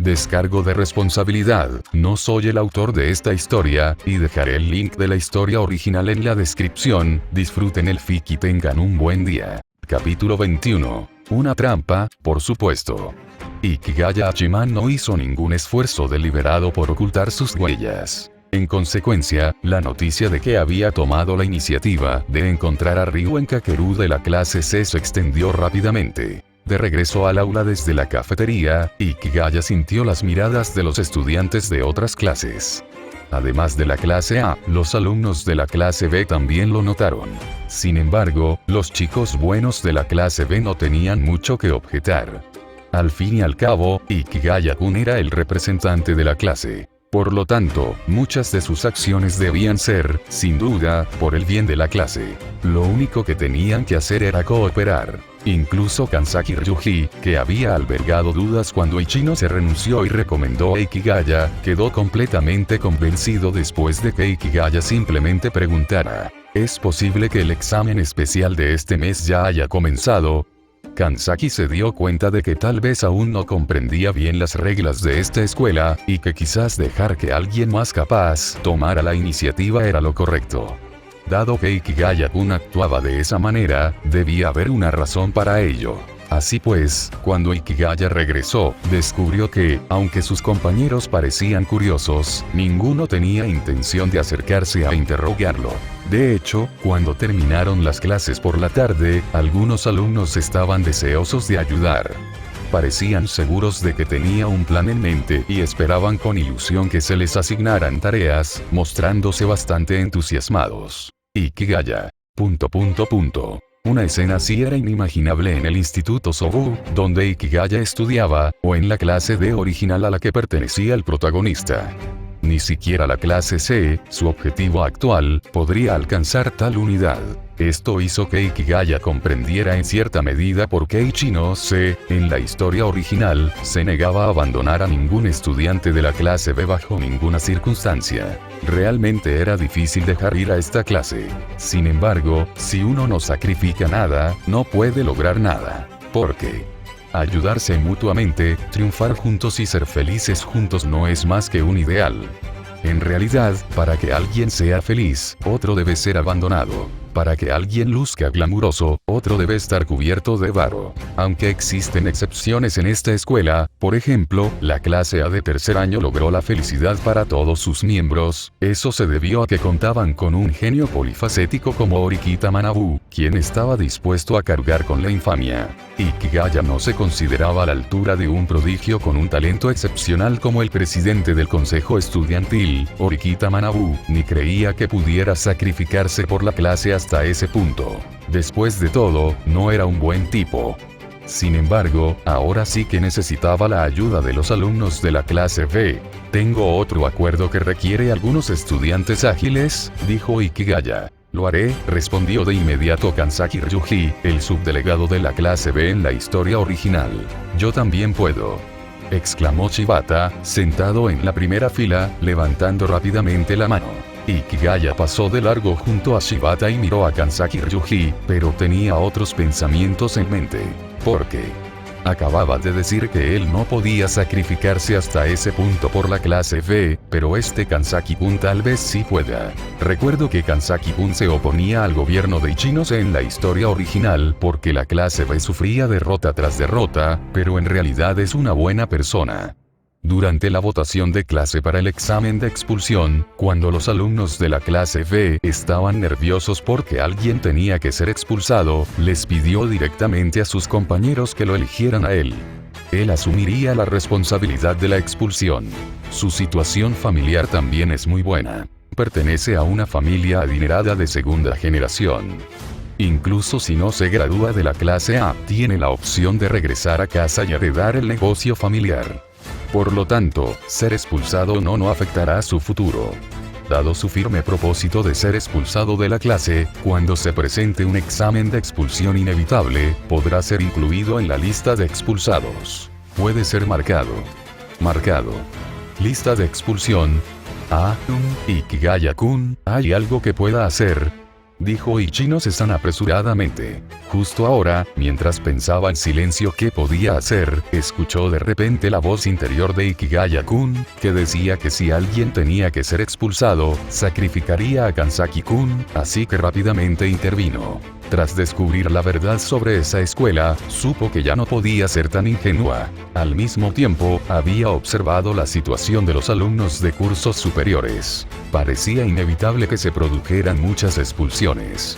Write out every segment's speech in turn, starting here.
Descargo de responsabilidad, no soy el autor de esta historia, y dejaré el link de la historia original en la descripción. Disfruten el fic y tengan un buen día. Capítulo 21. Una trampa, por supuesto. Ikigaya Hachiman no hizo ningún esfuerzo deliberado por ocultar sus huellas. En consecuencia, la noticia de que había tomado la iniciativa de encontrar a Ryuen Kakeru de la clase C se extendió rápidamente. De regreso al aula desde la cafetería, Ikigaya sintió las miradas de los estudiantes de otras clases. Además de la clase A, los alumnos de la clase B también lo notaron. Sin embargo, los chicos buenos de la clase B no tenían mucho que objetar. Al fin y al cabo, Ikigaya-kun era el representante de la clase. Por lo tanto, muchas de sus acciones debían ser, sin duda, por el bien de la clase. Lo único que tenían que hacer era cooperar. Incluso Kansaki Ryuji, que había albergado dudas cuando Ichino se renunció y recomendó a Ikigaya, quedó completamente convencido después de que Ikigaya simplemente preguntara: ¿es posible que el examen especial de este mes ya haya comenzado? Kansaki se dio cuenta de que tal vez aún no comprendía bien las reglas de esta escuela, y que quizás dejar que alguien más capaz tomara la iniciativa era lo correcto. Dado que Ikigaya-kun actuaba de esa manera, debía haber una razón para ello. Así pues, cuando Ikigaya regresó, descubrió que, aunque sus compañeros parecían curiosos, ninguno tenía intención de acercarse a interrogarlo. De hecho, cuando terminaron las clases por la tarde, algunos alumnos estaban deseosos de ayudar. Parecían seguros de que tenía un plan en mente y esperaban con ilusión que se les asignaran tareas, mostrándose bastante entusiasmados. Ikigaya. Una escena así era inimaginable en el Instituto Sobu, donde Ikigaya estudiaba, o en la clase D original a la que pertenecía el protagonista. Ni siquiera la clase C, su objetivo actual, podría alcanzar tal unidad. Esto hizo que Ikigaya comprendiera en cierta medida por qué Ichino C, en la historia original, se negaba a abandonar a ningún estudiante de la clase B bajo ninguna circunstancia. Realmente era difícil dejar ir a esta clase. Sin embargo, si uno no sacrifica nada, no puede lograr nada. Porque ayudarse mutuamente, triunfar juntos y ser felices juntos no es más que un ideal. En realidad, para que alguien sea feliz, otro debe ser abandonado. Para que alguien luzca glamuroso, otro debe estar cubierto de barro. Aunque existen excepciones en esta escuela, por ejemplo, la clase A de tercer año logró la felicidad para todos sus miembros. Eso se debió a que contaban con un genio polifacético como Orikita Manabu, quien estaba dispuesto a cargar con la infamia. Ikigaya no se consideraba a la altura de un prodigio con un talento excepcional como el presidente del consejo estudiantil, Orikita Manabu, ni creía que pudiera sacrificarse por la clase hasta ese punto. Después de todo, no era un buen tipo. Sin embargo, ahora sí que necesitaba la ayuda de los alumnos de la clase B. Tengo otro acuerdo que requiere algunos estudiantes ágiles, dijo Ikigaya. Lo haré, respondió de inmediato Kansaki Ryuji, el subdelegado de la clase B en la historia original. Yo también puedo, exclamó Shibata, sentado en la primera fila, levantando rápidamente la mano. Ikigaya pasó de largo junto a Shibata y miró a Kansaki Ryuji, pero tenía otros pensamientos en mente. ¿Por qué? Acababa de decir que él no podía sacrificarse hasta ese punto por la clase B, pero este Kansaki-kun tal vez sí pueda. Recuerdo que Kansaki-kun se oponía al gobierno de Ichino en la historia original porque la clase B sufría derrota tras derrota, pero en realidad es una buena persona. Durante la votación de clase para el examen de expulsión, cuando los alumnos de la clase B estaban nerviosos porque alguien tenía que ser expulsado, les pidió directamente a sus compañeros que lo eligieran a él. Él asumiría la responsabilidad de la expulsión. Su situación familiar también es muy buena. Pertenece a una familia adinerada de segunda generación. Incluso si no se gradúa de la clase A, tiene la opción de regresar a casa y heredar el negocio familiar. Por lo tanto, ser expulsado no afectará su futuro. Dado su firme propósito de ser expulsado de la clase, cuando se presente un examen de expulsión inevitable, podrá ser incluido en la lista de expulsados. Puede ser marcado. Lista de expulsión. Ikigaya-kun, ¿hay algo que pueda hacer? dijo Ichino-san apresuradamente. Justo ahora, mientras pensaba en silencio qué podía hacer, escuchó de repente la voz interior de Ikigaya-kun, que decía que si alguien tenía que ser expulsado, sacrificaría a Kansaki-kun, así que rápidamente intervino. Tras descubrir la verdad sobre esa escuela, supo que ya no podía ser tan ingenua. Al mismo tiempo, había observado la situación de los alumnos de cursos superiores. Parecía inevitable que se produjeran muchas expulsiones.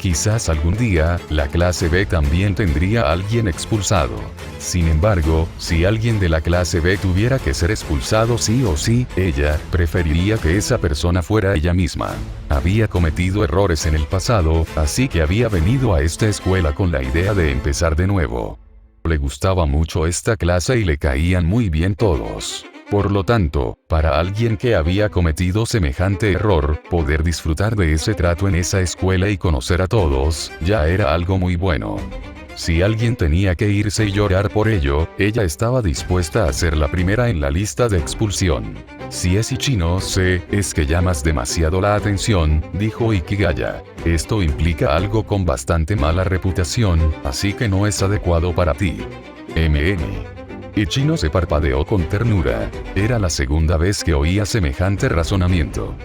Quizás algún día, la clase B también tendría a alguien expulsado. Sin embargo, si alguien de la clase B tuviera que ser expulsado sí o sí, ella preferiría que esa persona fuera ella misma. Había cometido errores en el pasado, así que había venido a esta escuela con la idea de empezar de nuevo. Le gustaba mucho esta clase y le caían muy bien todos. Por lo tanto, para alguien que había cometido semejante error, poder disfrutar de ese trato en esa escuela y conocer a todos, ya era algo muy bueno. Si alguien tenía que irse y llorar por ello, ella estaba dispuesta a ser la primera en la lista de expulsión. Si es Ichino-se, es que llamas demasiado la atención, dijo Ikigaya. Esto implica algo con bastante mala reputación, así que no es adecuado para ti. Ichino se parpadeó con ternura. Era la segunda vez que oía semejante razonamiento.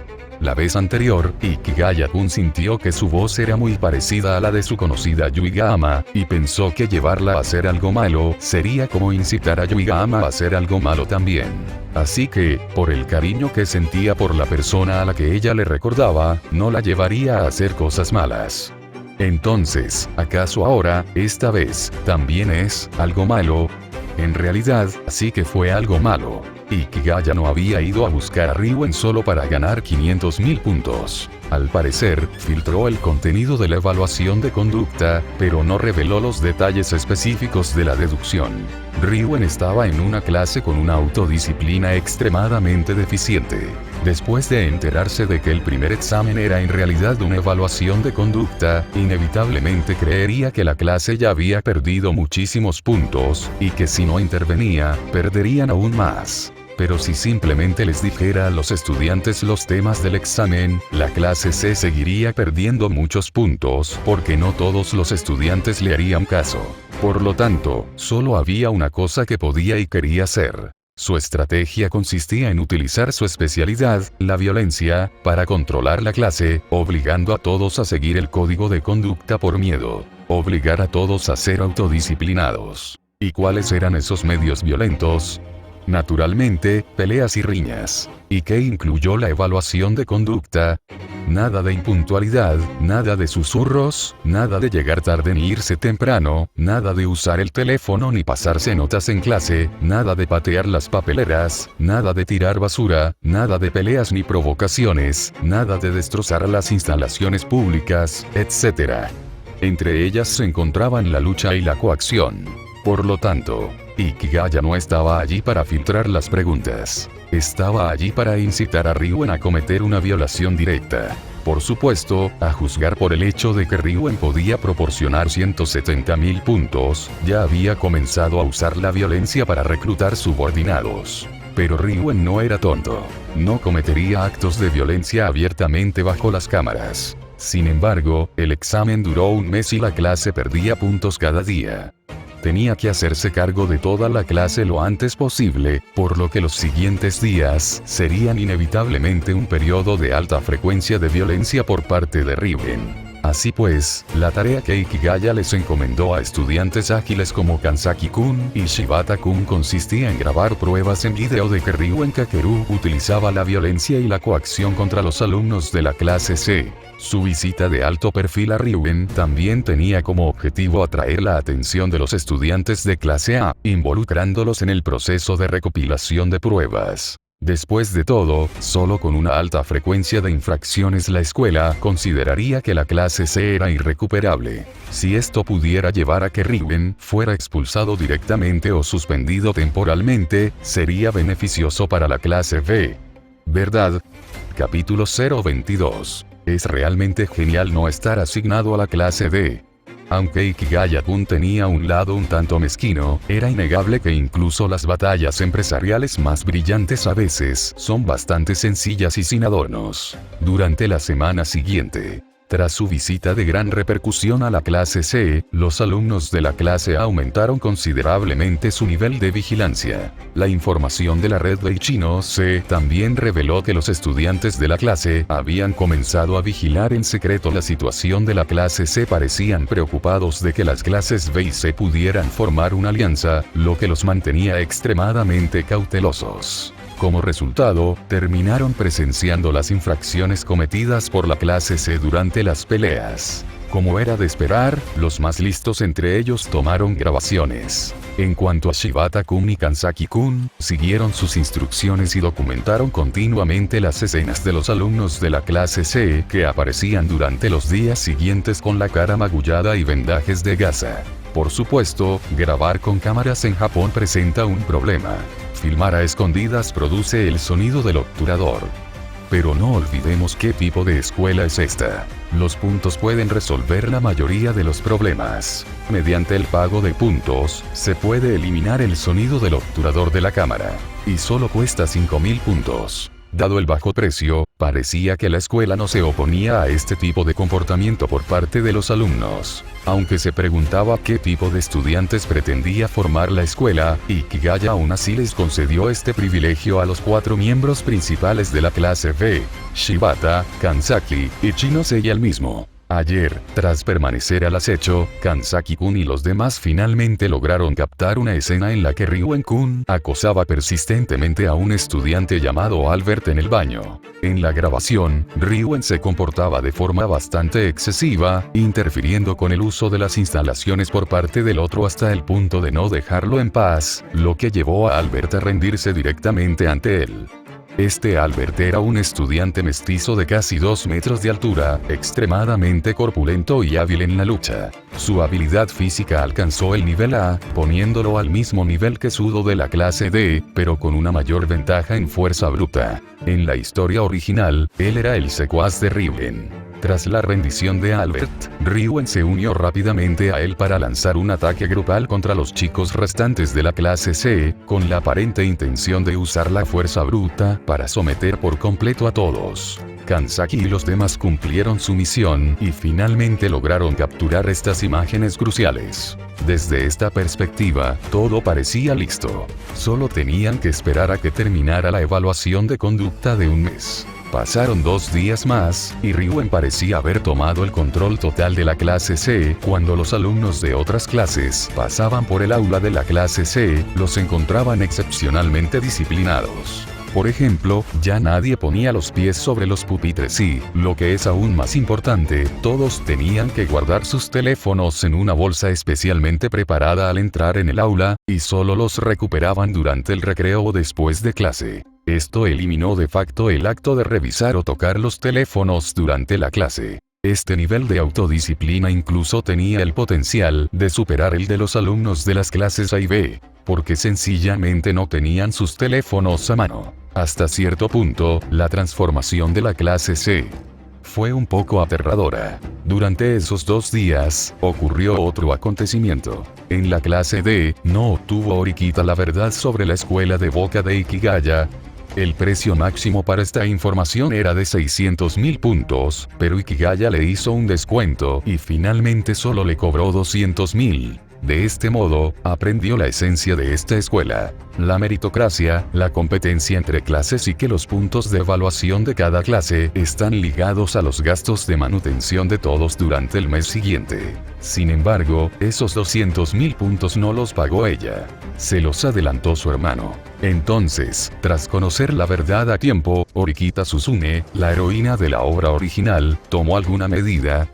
La vez anterior, Ikigaya-kun sintió que su voz era muy parecida a la de su conocida Yuigama, y pensó que llevarla a hacer algo malo sería como incitar a Yuigama a hacer algo malo también. Así que, por el cariño que sentía por la persona a la que ella le recordaba, no la llevaría a hacer cosas malas. Entonces, ¿acaso ahora, esta vez, también es algo malo? En realidad, sí que fue algo malo. Ikigaya no había ido a buscar a Ryuen solo para ganar 500.000 puntos. Al parecer, filtró el contenido de la evaluación de conducta, pero no reveló los detalles específicos de la deducción. Ryuen estaba en una clase con una autodisciplina extremadamente deficiente. Después de enterarse de que el primer examen era en realidad una evaluación de conducta, inevitablemente creería que la clase ya había perdido muchísimos puntos, y que si no intervenía, perderían aún más. Pero si simplemente les dijera a los estudiantes los temas del examen, la clase C seguiría perdiendo muchos puntos, porque no todos los estudiantes le harían caso. Por lo tanto, solo había una cosa que podía y quería hacer. Su estrategia consistía en utilizar su especialidad, la violencia, para controlar la clase, obligando a todos a seguir el código de conducta por miedo. Obligar a todos a ser autodisciplinados. ¿Y cuáles eran esos medios violentos? Naturalmente, peleas y riñas. ¿Y qué incluyó la evaluación de conducta? Nada de impuntualidad, nada de susurros, nada de llegar tarde ni irse temprano, nada de usar el teléfono ni pasarse notas en clase, nada de patear las papeleras, nada de tirar basura, nada de peleas ni provocaciones, nada de destrozar las instalaciones públicas, etc. Entre ellas se encontraban la lucha y la coacción. Por lo tanto, Ikigaya no estaba allí para filtrar las preguntas. Estaba allí para incitar a Ryuen a cometer una violación directa. Por supuesto, a juzgar por el hecho de que Ryuen podía proporcionar 170.000 puntos, ya había comenzado a usar la violencia para reclutar subordinados. Pero Ryuen no era tonto. No cometería actos de violencia abiertamente bajo las cámaras. Sin embargo, el examen duró un mes y la clase perdía puntos cada día. Tenía que hacerse cargo de toda la clase lo antes posible, por lo que los siguientes días serían inevitablemente un periodo de alta frecuencia de violencia por parte de Ryuen. Así pues, la tarea que Ikigaya les encomendó a estudiantes ágiles como Kansaki-kun y Shibata-kun consistía en grabar pruebas en video de que Ryuen Kakeru utilizaba la violencia y la coacción contra los alumnos de la clase C. Su visita de alto perfil a Ryuen también tenía como objetivo atraer la atención de los estudiantes de clase A, involucrándolos en el proceso de recopilación de pruebas. Después de todo, solo con una alta frecuencia de infracciones la escuela consideraría que la clase C era irrecuperable. Si esto pudiera llevar a que Ryuen fuera expulsado directamente o suspendido temporalmente, sería beneficioso para la clase B. ¿Verdad? Capítulo 022. Es realmente genial no estar asignado a la clase D. Aunque Ikigaya-kun tenía un lado un tanto mezquino, era innegable que incluso las batallas empresariales más brillantes a veces son bastante sencillas y sin adornos. Durante la semana siguiente, Tras su visita de gran repercusión a la clase C, los alumnos de la clase A aumentaron considerablemente su nivel de vigilancia. La información de la red de Ichino C también reveló que los estudiantes de la clase habían comenzado a vigilar en secreto la situación de la clase C. Parecían preocupados de que las clases B y C pudieran formar una alianza, lo que los mantenía extremadamente cautelosos. Como resultado, terminaron presenciando las infracciones cometidas por la clase C durante las peleas. Como era de esperar, los más listos entre ellos tomaron grabaciones. En cuanto a Shibata-kun y Kanzaki-kun, siguieron sus instrucciones y documentaron continuamente las escenas de los alumnos de la clase C que aparecían durante los días siguientes con la cara magullada y vendajes de gasa. Por supuesto, grabar con cámaras en Japón presenta un problema. Filmar a escondidas produce el sonido del obturador. Pero no olvidemos qué tipo de escuela es esta. Los puntos pueden resolver la mayoría de los problemas. Mediante el pago de puntos, se puede eliminar el sonido del obturador de la cámara. Y solo cuesta 5000 puntos. Dado el bajo precio, parecía que la escuela no se oponía a este tipo de comportamiento por parte de los alumnos. Aunque se preguntaba qué tipo de estudiantes pretendía formar la escuela, Ikigaya aún así les concedió este privilegio a los 4 miembros principales de la clase B: Shibata, Kanzaki, Ichino C y él mismo. Ayer, tras permanecer al acecho, Kanzaki-kun y los demás finalmente lograron captar una escena en la que Ryuen-kun acosaba persistentemente a un estudiante llamado Albert en el baño. En la grabación, Ryuen se comportaba de forma bastante excesiva, interfiriendo con el uso de las instalaciones por parte del otro hasta el punto de no dejarlo en paz, lo que llevó a Albert a rendirse directamente ante él. Este Albert era un estudiante mestizo de casi 2 metros de altura, extremadamente corpulento y hábil en la lucha. Su habilidad física alcanzó el nivel A, poniéndolo al mismo nivel que Sudo de la clase D, pero con una mayor ventaja en fuerza bruta. En la historia original, él era el secuaz de Ryuen. Tras la rendición de Albert, Ryuen se unió rápidamente a él para lanzar un ataque grupal contra los chicos restantes de la clase C, con la aparente intención de usar la fuerza bruta para someter por completo a todos. Kanzaki y los demás cumplieron su misión y finalmente lograron capturar estas imágenes cruciales. Desde esta perspectiva, todo parecía listo. Solo tenían que esperar a que terminara la evaluación de conducta de un mes. Pasaron 2 días más, y Ryuen parecía haber tomado el control total de la clase C. Cuando los alumnos de otras clases pasaban por el aula de la clase C, los encontraban excepcionalmente disciplinados. Por ejemplo, ya nadie ponía los pies sobre los pupitres y, lo que es aún más importante, todos tenían que guardar sus teléfonos en una bolsa especialmente preparada al entrar en el aula, y solo los recuperaban durante el recreo o después de clase. Esto eliminó de facto el acto de revisar o tocar los teléfonos durante la clase. Este nivel de autodisciplina incluso tenía el potencial de superar el de los alumnos de las clases A y B, porque sencillamente no tenían sus teléfonos a mano. Hasta cierto punto, la transformación de la clase C fue un poco aterradora. Durante esos 2 días, ocurrió otro acontecimiento. En la clase D, no obtuvo Horikita la verdad sobre la escuela de Boca de Ikigaya. El precio máximo para esta información era de 600.000 puntos, pero Ikigaya le hizo un descuento y finalmente solo le cobró 200.000. De este modo, aprendió la esencia de esta escuela: la meritocracia, la competencia entre clases y que los puntos de evaluación de cada clase están ligados a los gastos de manutención de todos durante el mes siguiente. Sin embargo, esos 200.000 puntos no los pagó ella. Se los adelantó su hermano. Entonces, tras conocer la verdad a tiempo, Horikita Suzune, la heroína de la obra original, ¿tomó alguna medida?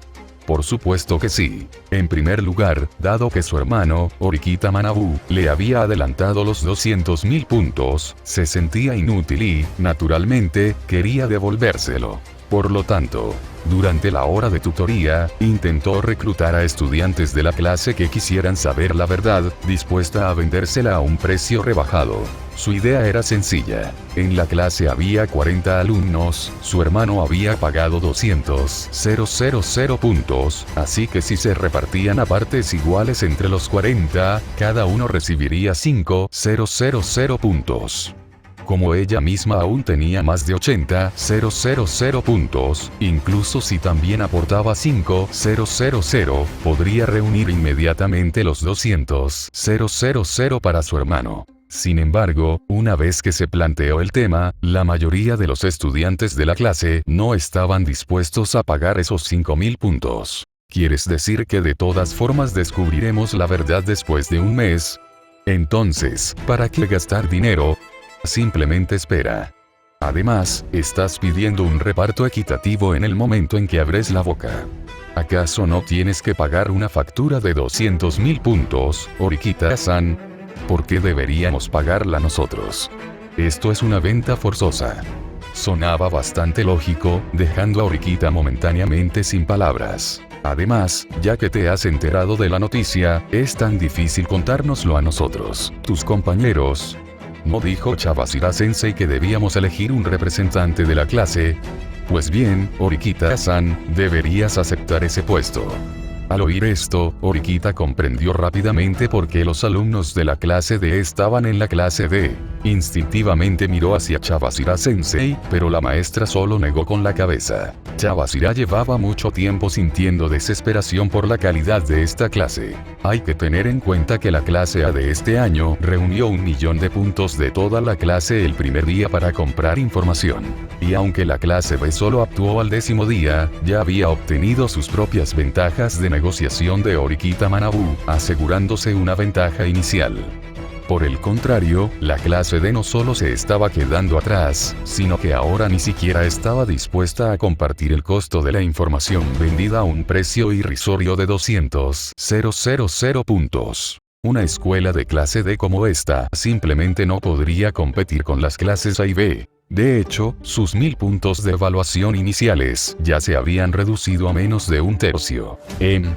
Por supuesto que sí. En primer lugar, dado que su hermano, Horikita Manabu, le había adelantado los 200.000 puntos, se sentía inútil y, naturalmente, quería devolvérselo. Por lo tanto, durante la hora de tutoría, intentó reclutar a estudiantes de la clase que quisieran saber la verdad, dispuesta a vendérsela a un precio rebajado. Su idea era sencilla. En la clase había 40 alumnos, su hermano había pagado 200.000 puntos, así que si se repartían a partes iguales entre los 40, cada uno recibiría 5.000 puntos. Como ella misma aún tenía más de 80.000 puntos, incluso si también aportaba 5.000, podría reunir inmediatamente los 200.000 para su hermano. Sin embargo, una vez que se planteó el tema, la mayoría de los estudiantes de la clase no estaban dispuestos a pagar esos 5.000 puntos. ¿Quieres decir que de todas formas descubriremos la verdad después de un mes? Entonces, ¿para qué gastar dinero? Simplemente espera. Además, estás pidiendo un reparto equitativo en el momento en que abres la boca. ¿Acaso no tienes que pagar una factura de 200.000 puntos, Horikita-san? ¿Por qué deberíamos pagarla nosotros? Esto es una venta forzosa. Sonaba bastante lógico, dejando a Horikita momentáneamente sin palabras. Además, ya que te has enterado de la noticia, es tan difícil contárnoslo a nosotros, tus compañeros. ¿No dijo Chabashira-sensei que debíamos elegir un representante de la clase? Pues bien, Horikita-san, deberías aceptar ese puesto. Al oír esto, Horikita comprendió rápidamente por qué los alumnos de la clase D estaban en la clase D. Instintivamente miró hacia Chabashira-sensei, pero la maestra solo negó con la cabeza. Chabashira llevaba mucho tiempo sintiendo desesperación por la calidad de esta clase. Hay que tener en cuenta que la clase A de este año reunió 1.000.000 de puntos de toda la clase el primer día para comprar información. Y aunque la clase B solo actuó al 10º día, ya había obtenido sus propias ventajas de negociación de Horikita Manabu, asegurándose una ventaja inicial. Por el contrario, la clase D no solo se estaba quedando atrás, sino que ahora ni siquiera estaba dispuesta a compartir el costo de la información vendida a un precio irrisorio de 200.000 puntos. Una escuela de clase D como esta simplemente no podría competir con las clases A y B. De hecho, sus 1.000 puntos de evaluación iniciales ya se habían reducido a menos de un tercio.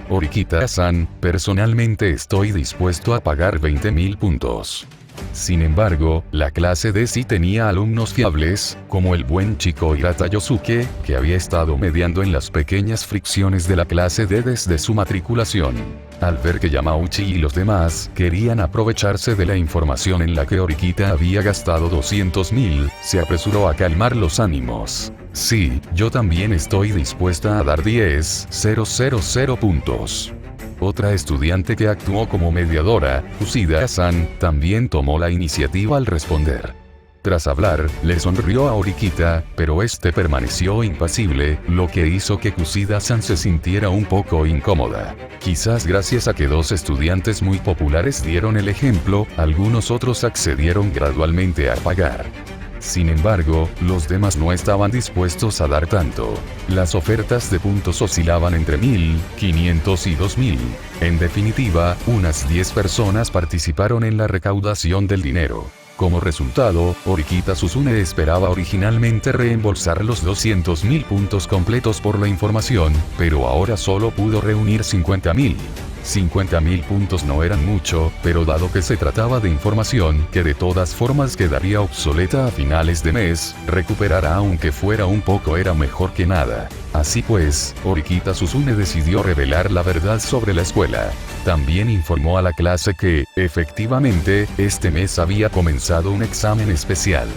Horikita-san, personalmente estoy dispuesto a pagar 20.000 puntos. Sin embargo, la clase D sí tenía alumnos fiables, como el buen chico Hirata Yosuke, que había estado mediando en las pequeñas fricciones de la clase D desde su matriculación. Al ver que Yamauchi y los demás querían aprovecharse de la información en la que Horikita había gastado 200.000, se apresuró a calmar los ánimos. Sí, yo también estoy dispuesta a dar 10.000 puntos. Otra estudiante que actuó como mediadora, Kusida-san, también tomó la iniciativa al responder. Tras hablar, le sonrió a Horikita, pero este permaneció impasible, lo que hizo que Kusida-san se sintiera un poco incómoda. Quizás gracias a que dos estudiantes muy populares dieron el ejemplo, algunos otros accedieron gradualmente a pagar. Sin embargo, los demás no estaban dispuestos a dar tanto. Las ofertas de puntos oscilaban entre 1.500 y 2.000. En definitiva, unas 10 personas participaron en la recaudación del dinero. Como resultado, Horikita Susune esperaba originalmente reembolsar los 200.000 puntos completos por la información, pero ahora solo pudo reunir 50.000. 50.000 puntos no eran mucho, pero dado que se trataba de información que de todas formas quedaría obsoleta a finales de mes, recuperará aunque fuera un poco era mejor que nada. Así pues, Horikita Susune decidió revelar la verdad sobre la escuela. También informó a la clase que, efectivamente, este mes había comenzado un examen especial.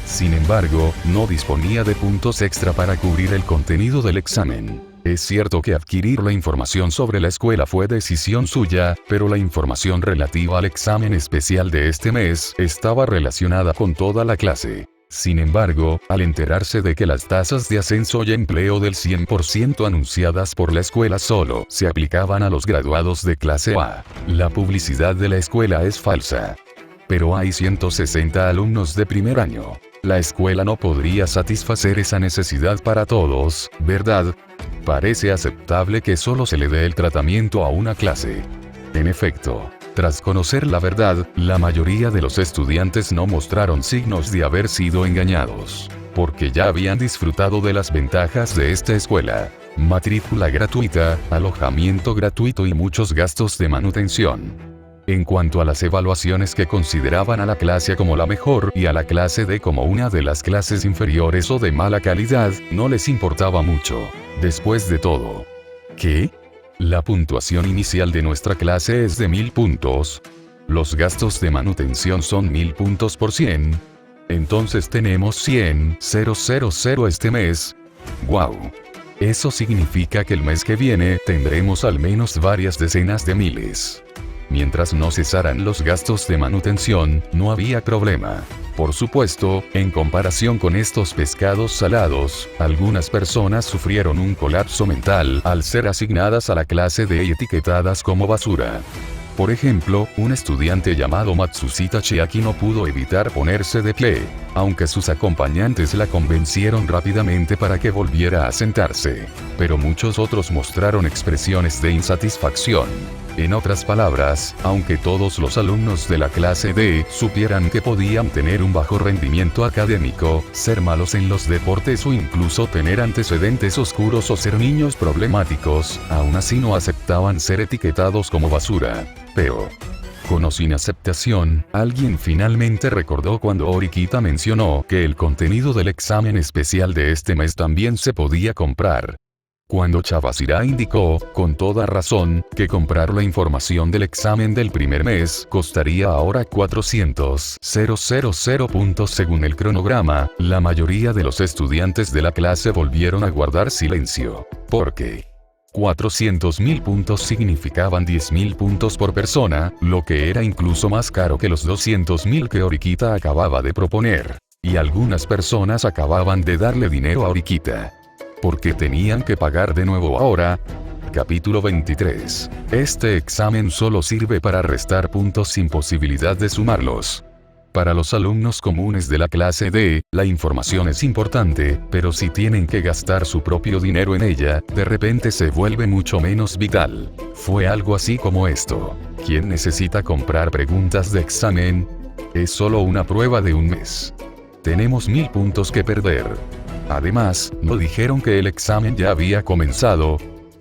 Sin embargo, no disponía de puntos extra para cubrir el contenido del examen. Es cierto que adquirir la información sobre la escuela fue decisión suya, pero la información relativa al examen especial de este mes estaba relacionada con toda la clase. Sin embargo, al enterarse de que las tasas de ascenso y empleo del 100% anunciadas por la escuela solo se aplicaban a los graduados de clase A, la publicidad de la escuela es falsa. Pero hay 160 alumnos de primer año. La escuela no podría satisfacer esa necesidad para todos, ¿verdad? Parece aceptable que solo se le dé el tratamiento a una clase. En efecto, tras conocer la verdad, la mayoría de los estudiantes no mostraron signos de haber sido engañados, porque ya habían disfrutado de las ventajas de esta escuela: matrícula gratuita, alojamiento gratuito y muchos gastos de manutención. En cuanto a las evaluaciones que consideraban a la clase A como la mejor y a la clase D como una de las clases inferiores o de mala calidad, no les importaba mucho. Después de todo, ¿qué? La puntuación inicial de nuestra clase es de 1.000 puntos. Los gastos de manutención son 1.000 puntos por 100. Entonces tenemos 100,000 este mes. ¡Wow! Eso significa que el mes que viene tendremos al menos varias decenas de miles. Mientras no cesaran los gastos de manutención, no había problema. Por supuesto, en comparación con estos pescados salados, algunas personas sufrieron un colapso mental al ser asignadas a la clase D y etiquetadas como basura. Por ejemplo, un estudiante llamado Matsushita Chiaki no pudo evitar ponerse de pie, aunque sus acompañantes la convencieron rápidamente para que volviera a sentarse. Pero muchos otros mostraron expresiones de insatisfacción. En otras palabras, aunque todos los alumnos de la clase D supieran que podían tener un bajo rendimiento académico, ser malos en los deportes o incluso tener antecedentes oscuros o ser niños problemáticos, aún así no aceptaban ser etiquetados como basura. Pero, con o sin aceptación, alguien finalmente recordó cuando Horikita mencionó que el contenido del examen especial de este mes también se podía comprar. Cuando Chavasira indicó, con toda razón, que comprar la información del examen del primer mes costaría ahora 400,000 puntos según el cronograma, la mayoría de los estudiantes de la clase volvieron a guardar silencio. Porque 400,000 puntos significaban 10,000 puntos por persona, lo que era incluso más caro que los 200,000 que Horikita acababa de proponer. Y algunas personas acababan de darle dinero a Horikita. ¿Por qué tenían que pagar de nuevo ahora? Capítulo 23. Este examen solo sirve para restar puntos sin posibilidad de sumarlos. Para los alumnos comunes de la clase D, la información es importante, pero si tienen que gastar su propio dinero en ella, de repente se vuelve mucho menos vital. Fue algo así como esto. ¿Quién necesita comprar preguntas de examen? Es solo una prueba de un mes. Tenemos 1000 puntos que perder. Además, no dijeron que el examen ya había comenzado.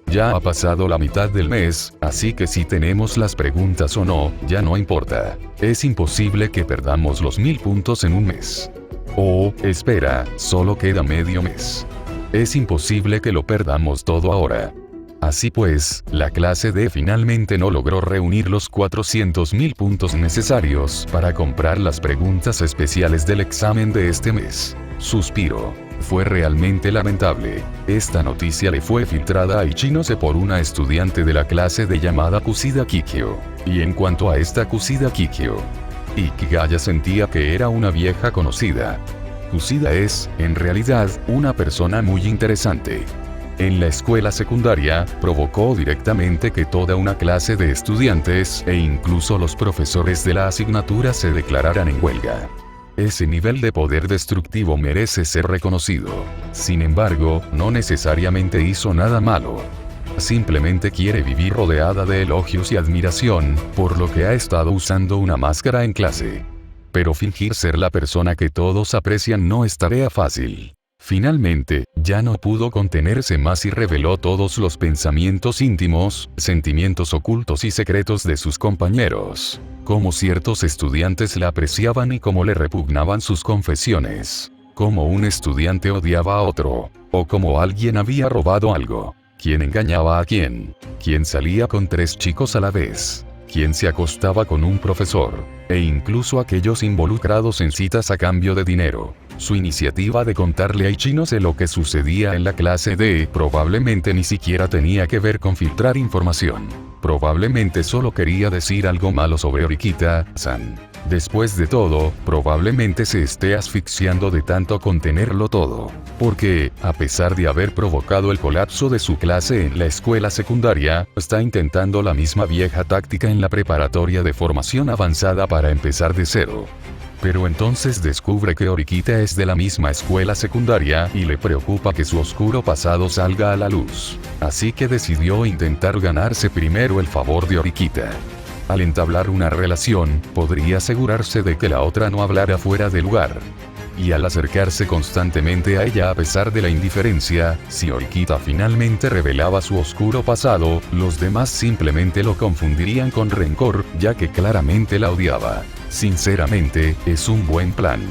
Ya ha pasado la mitad del mes, así que si tenemos las preguntas o no, ya no importa. Es imposible que perdamos los 1000 puntos en un mes. Oh, espera, solo queda medio mes. Es imposible que lo perdamos todo ahora. Así pues, la clase D finalmente no logró reunir los 400,000 puntos necesarios para comprar las preguntas especiales del examen de este mes. Suspiro. Fue realmente lamentable. Esta noticia le fue filtrada a Ichinose por una estudiante de la clase D llamada Kusida Kikyo. Y en cuanto a esta Kusida Kikyo, Ikigaya sentía que era una vieja conocida. Kusida es, en realidad, una persona muy interesante. En la escuela secundaria, provocó directamente que toda una clase de estudiantes, e incluso los profesores de la asignatura se declararan en huelga. Ese nivel de poder destructivo merece ser reconocido. Sin embargo, no necesariamente hizo nada malo. Simplemente quiere vivir rodeada de elogios y admiración, por lo que ha estado usando una máscara en clase. Pero fingir ser la persona que todos aprecian no es tarea fácil. Finalmente, ya no pudo contenerse más y reveló todos los pensamientos íntimos, sentimientos ocultos y secretos de sus compañeros. Cómo ciertos estudiantes la apreciaban y cómo le repugnaban sus confesiones. Cómo un estudiante odiaba a otro. O cómo alguien había robado algo. Quién engañaba a quién. Quién salía con 3 chicos a la vez. Quién se acostaba con un profesor. E incluso aquellos involucrados en citas a cambio de dinero. Su iniciativa de contarle a Ichinose lo que sucedía en la clase D probablemente ni siquiera tenía que ver con filtrar información. Probablemente solo quería decir algo malo sobre Horikita-san. Después de todo, probablemente se esté asfixiando de tanto contenerlo todo. Porque, a pesar de haber provocado el colapso de su clase en la escuela secundaria, está intentando la misma vieja táctica en la preparatoria de formación avanzada para empezar de cero. Pero entonces descubre que Horikita es de la misma escuela secundaria y le preocupa que su oscuro pasado salga a la luz. Así que decidió intentar ganarse primero el favor de Horikita. Al entablar una relación, podría asegurarse de que la otra no hablara fuera de lugar. Y al acercarse constantemente a ella a pesar de la indiferencia, si Horikita finalmente revelaba su oscuro pasado, los demás simplemente lo confundirían con rencor, ya que claramente la odiaba. Sinceramente, es un buen plan.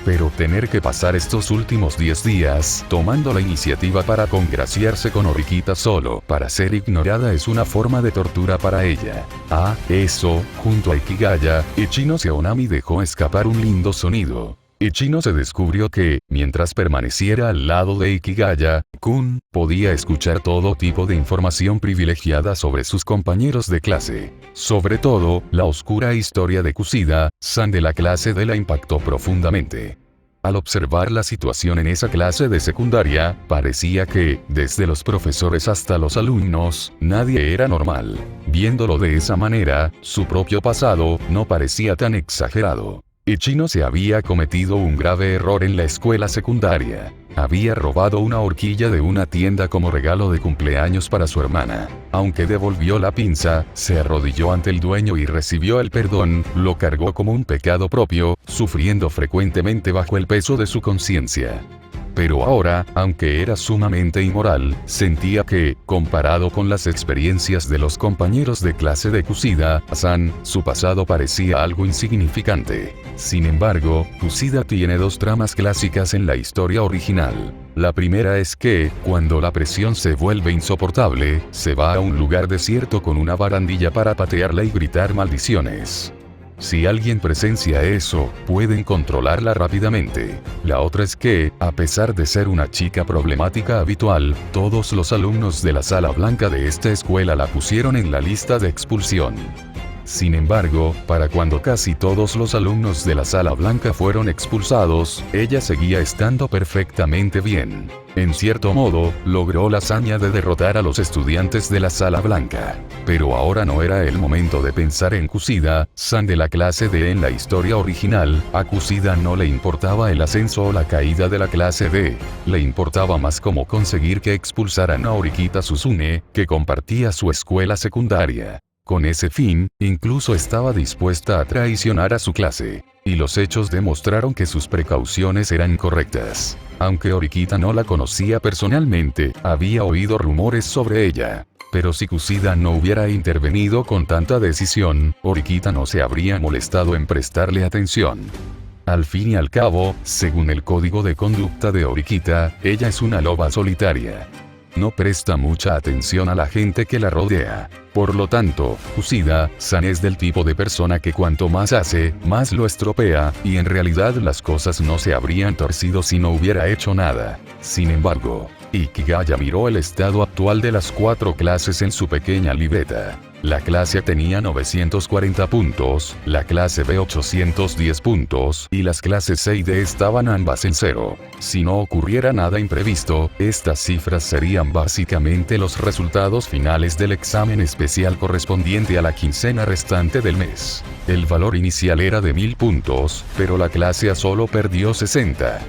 Pero tener que pasar estos últimos 10 días tomando la iniciativa para congraciarse con Horikita solo para ser ignorada es una forma de tortura para ella. Ah, eso, junto a Ikigaya, Ichinose Onami dejó escapar un lindo sonido. Ichino se descubrió que, mientras permaneciera al lado de Ikigaya-kun, podía escuchar todo tipo de información privilegiada sobre sus compañeros de clase. Sobre todo, la oscura historia de Kusida-san de la clase D la impactó profundamente. Al observar la situación en esa clase de secundaria, parecía que, desde los profesores hasta los alumnos, nadie era normal. Viéndolo de esa manera, su propio pasado no parecía tan exagerado. Ichino se había cometido un grave error en la escuela secundaria. Había robado una horquilla de una tienda como regalo de cumpleaños para su hermana. Aunque devolvió la pinza, se arrodilló ante el dueño y recibió el perdón, lo cargó como un pecado propio, sufriendo frecuentemente bajo el peso de su conciencia. Pero ahora, aunque era sumamente inmoral, sentía que, comparado con las experiencias de los compañeros de clase de Kusida-san, su pasado parecía algo insignificante. Sin embargo, Kusida tiene dos tramas clásicas en la historia original. La primera es que, cuando la presión se vuelve insoportable, se va a un lugar desierto con una barandilla para patearla y gritar maldiciones. Si alguien presencia eso, pueden controlarla rápidamente. La otra es que, a pesar de ser una chica problemática habitual, todos los alumnos de la sala blanca de esta escuela la pusieron en la lista de expulsión. Sin embargo, para cuando casi todos los alumnos de la sala blanca fueron expulsados, ella seguía estando perfectamente bien. En cierto modo, logró la hazaña de derrotar a los estudiantes de la sala blanca. Pero ahora no era el momento de pensar en Kusida-san de la clase D en la historia original. A Kusida no le importaba el ascenso o la caída de la clase D. Le importaba más cómo conseguir que expulsaran a Orikita Suzune, que compartía su escuela secundaria. Con ese fin, incluso estaba dispuesta a traicionar a su clase. Y los hechos demostraron que sus precauciones eran correctas. Aunque Orikita no la conocía personalmente, había oído rumores sobre ella. Pero si Kusida no hubiera intervenido con tanta decisión, Orikita no se habría molestado en prestarle atención. Al fin y al cabo, según el código de conducta de Orikita, ella es una loba solitaria. No presta mucha atención a la gente que la rodea. Por lo tanto, Kusida-san es del tipo de persona que cuanto más hace, más lo estropea, y en realidad las cosas no se habrían torcido si no hubiera hecho nada. Sin embargo, Ikigaya miró el estado actual de las 4 clases en su pequeña libreta. La clase A tenía 940 puntos, la clase B 810 puntos, y las clases C y D estaban ambas en 0. Si no ocurriera nada imprevisto, estas cifras serían básicamente los resultados finales del examen especial correspondiente a la quincena restante del mes. El valor inicial era de 1000 puntos, pero la clase A solo perdió 60.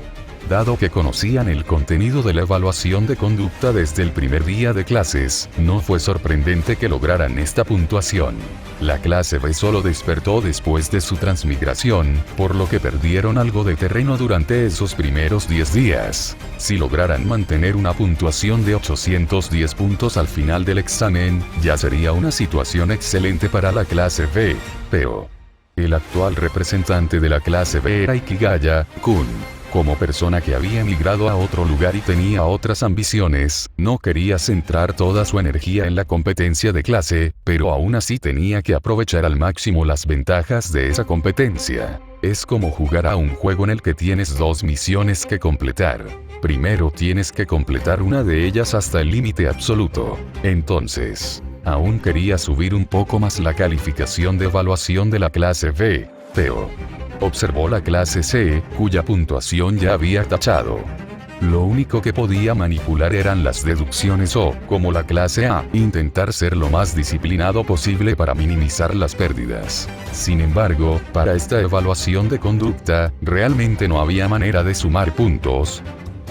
Dado que conocían el contenido de la evaluación de conducta desde el primer día de clases, no fue sorprendente que lograran esta puntuación. La clase B solo despertó después de su transmigración, por lo que perdieron algo de terreno durante esos primeros 10 días. Si lograran mantener una puntuación de 810 puntos al final del examen, ya sería una situación excelente para la clase B. Pero el actual representante de la clase B era Ikigaya-kun. Como persona que había emigrado a otro lugar y tenía otras ambiciones, no quería centrar toda su energía en la competencia de clase, pero aún así tenía que aprovechar al máximo las ventajas de esa competencia. Es como jugar a un juego en el que tienes 2 misiones que completar. Primero tienes que completar una de ellas hasta el límite absoluto. Entonces, aún quería subir un poco más la calificación de evaluación de la clase B, pero observó la clase C, cuya puntuación ya había tachado. Lo único que podía manipular eran las deducciones o, como la clase A, intentar ser lo más disciplinado posible para minimizar las pérdidas. Sin embargo, para esta evaluación de conducta, realmente no había manera de sumar puntos.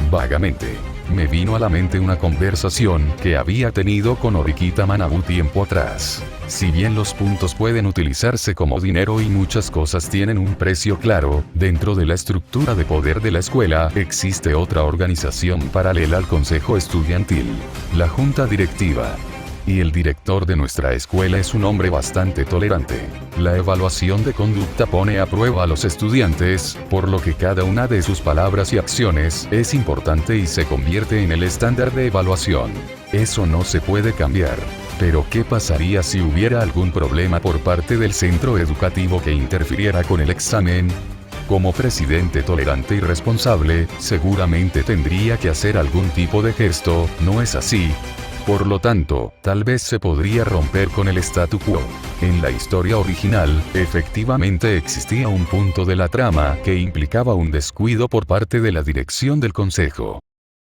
Vagamente, me vino a la mente una conversación que había tenido con Orikita Manabu tiempo atrás. Si bien los puntos pueden utilizarse como dinero y muchas cosas tienen un precio claro, dentro de la estructura de poder de la escuela existe otra organización paralela al consejo estudiantil, la junta directiva. Y el director de nuestra escuela es un hombre bastante tolerante. La evaluación de conducta pone a prueba a los estudiantes, por lo que cada una de sus palabras y acciones es importante y se convierte en el estándar de evaluación. Eso no se puede cambiar. Pero ¿qué pasaría si hubiera algún problema por parte del centro educativo que interfiriera con el examen? Como presidente tolerante y responsable, seguramente tendría que hacer algún tipo de gesto, ¿no es así? Por lo tanto, tal vez se podría romper con el statu quo. En la historia original, efectivamente existía un punto de la trama que implicaba un descuido por parte de la dirección del consejo.